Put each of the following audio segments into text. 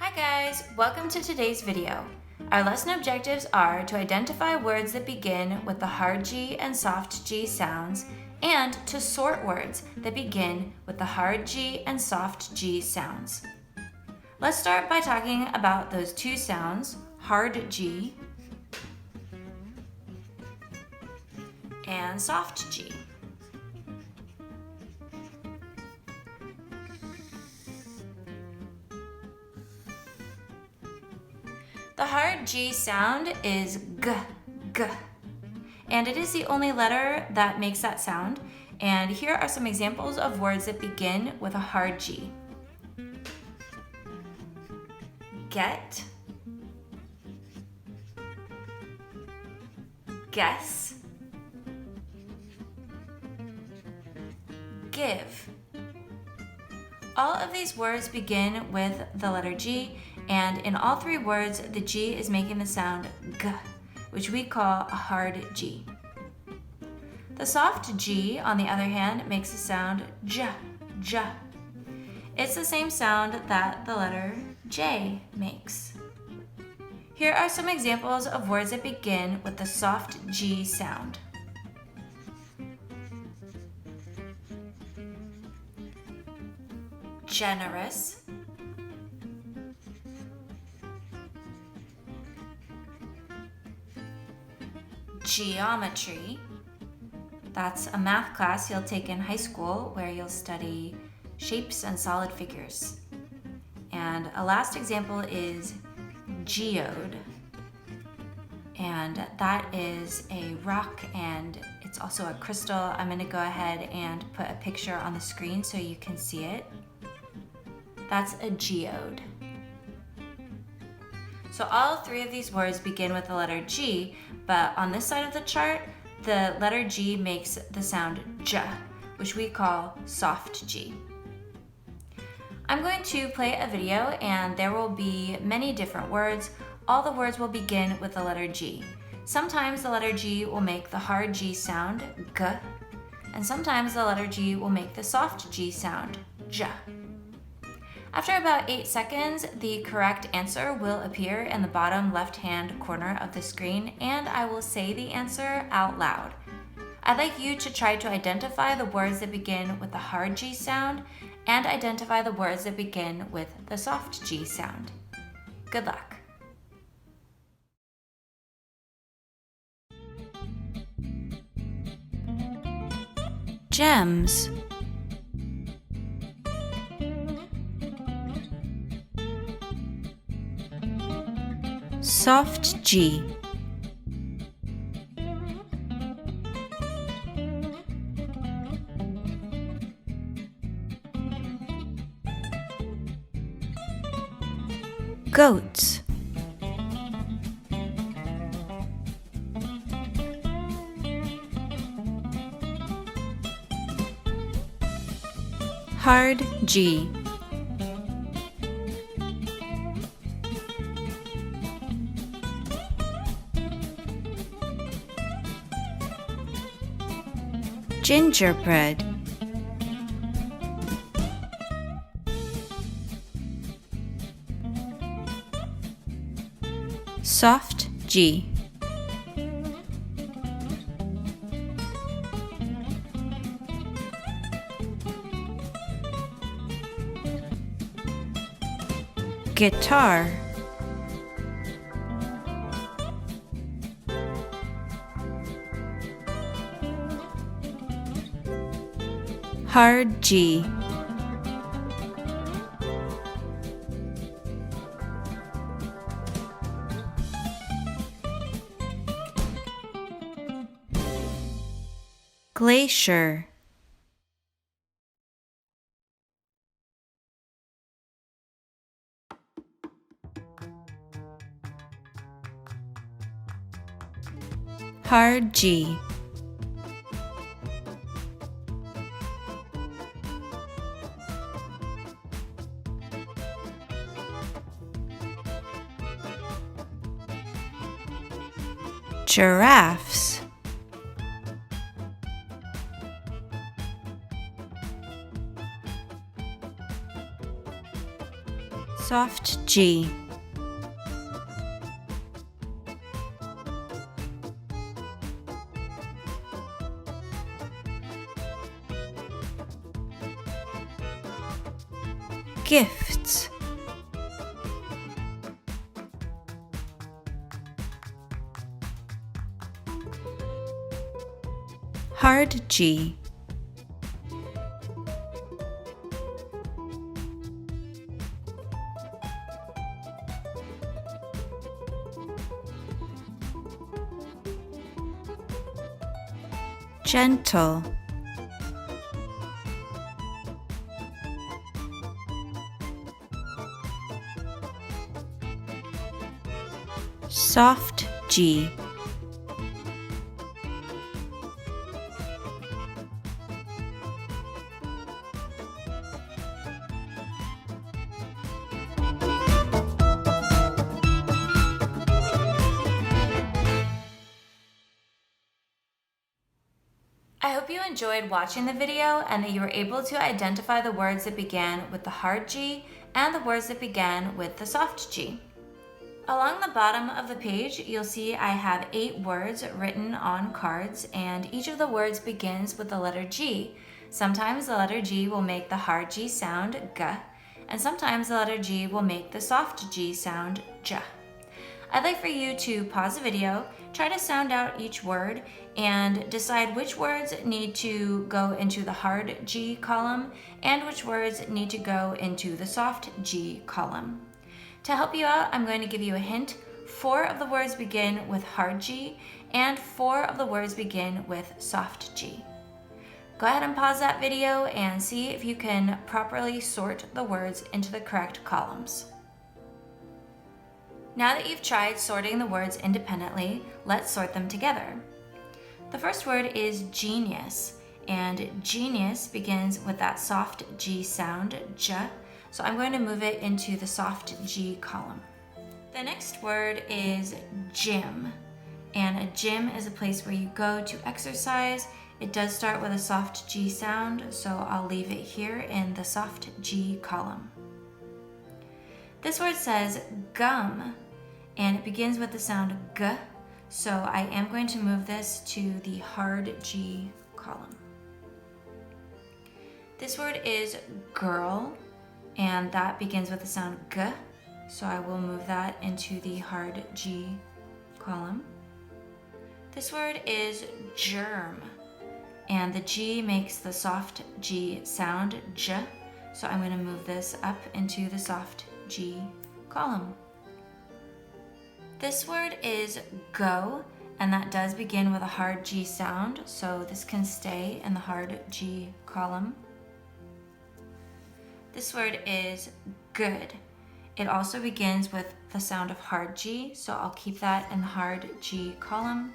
Hi guys, welcome to today's video. Our lesson objectives are to identify words that begin with the hard G and soft G sounds and to sort words that begin with the hard G and soft G sounds. Let's start by talking about those two sounds, hard G and soft G. The hard G sound is G, G, and it is the only letter that makes that sound. And here are some examples of words that begin with a hard G. Get, guess, give. All of these words begin with the letter G, and in all three words, the G is making the sound G, which we call a hard G. The soft G, on the other hand, makes the sound J, J. It's the same sound that the letter J makes. Here are some examples of words that begin with the soft G sound. Generous, geometry. That's a math class you'll take in high school where you'll study shapes and solid figures. And a last example is geode. And that is a rock and it's also a crystal. I'm going to go ahead and put a picture on the screen so you can see it. That's a geode. So all three of these words begin with the letter G, but on this side of the chart, the letter G makes the sound J, which we call soft G. I'm going to play a video and there will be many different words. All the words will begin with the letter G. Sometimes the letter G will make the hard G sound G, and sometimes the letter G will make the soft G sound J. After about 8 seconds, the correct answer will appear in the bottom left-hand corner of the screen, and I will say the answer out loud. I'd like you to try to identify the words that begin with the hard G sound and identify the words that begin with the soft G sound. Good luck. Gems. Soft G. Goats. Hard G. Gingerbread. Soft G. Guitar. Hard G. Glacier. Hard G. Giraffes. soft G. Gifts. Hard G. Gentle. Soft G. I hope you enjoyed watching the video and that you were able to identify the words that began with the hard G and the words that began with the soft G. Along the bottom of the page, you'll see I have 8 words written on cards, and each of the words begins with the letter G. Sometimes the letter G will make the hard G sound G, and sometimes the letter G will make the soft G sound J. I'd like for you to pause the video, try to sound out each word, and decide which words need to go into the hard G column and which words need to go into the soft G column. To help you out, I'm going to give you a hint. 4 of the words begin with hard G, and 4 of the words begin with soft G. Go ahead and pause that video and see if you can properly sort the words into the correct columns. Now that you've tried sorting the words independently, let's sort them together. The first word is genius, and genius begins with that soft G sound, J, so I'm going to move it into the soft G column. The next word is gym, and a gym is a place where you go to exercise. It does start with a soft G sound, so I'll leave it here in the soft G column. This word says gum, and it begins with the sound G, so I am going to move this to the hard G column. This word is girl, and that begins with the sound G, so I will move that into the hard G column. This word is germ, and the G makes the soft G sound J, so I'm going to move this up into the soft G column. This word is go, and that does begin with a hard G sound, so this can stay in the hard G column. This word is good. It also begins with the sound of hard G, so I'll keep that in the hard G column.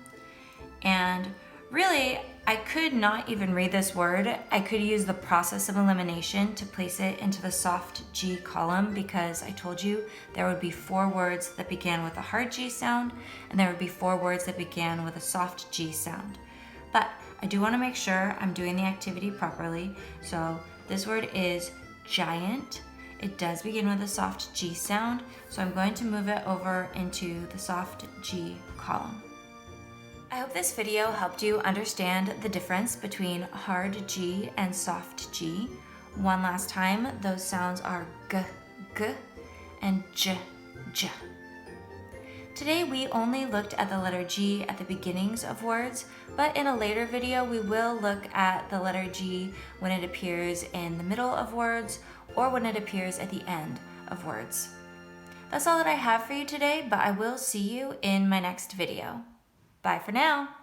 And really, I could not even read this word. I could use the process of elimination to place it into the soft G column, because I told you there would be 4 words that began with a hard G sound, and there would be 4 words that began with a soft G sound. But I do want to make sure I'm doing the activity properly. So this word is giant. It does begin with a soft G sound, so I'm going to move it over into the soft G column. I hope this video helped you understand the difference between hard G and soft G. One last time, those sounds are G, G, and J, J. Today we only looked at the letter G at the beginnings of words, but in a later video we will look at the letter G when it appears in the middle of words or when it appears at the end of words. That's all that I have for you today, but I will see you in my next video. Bye for now.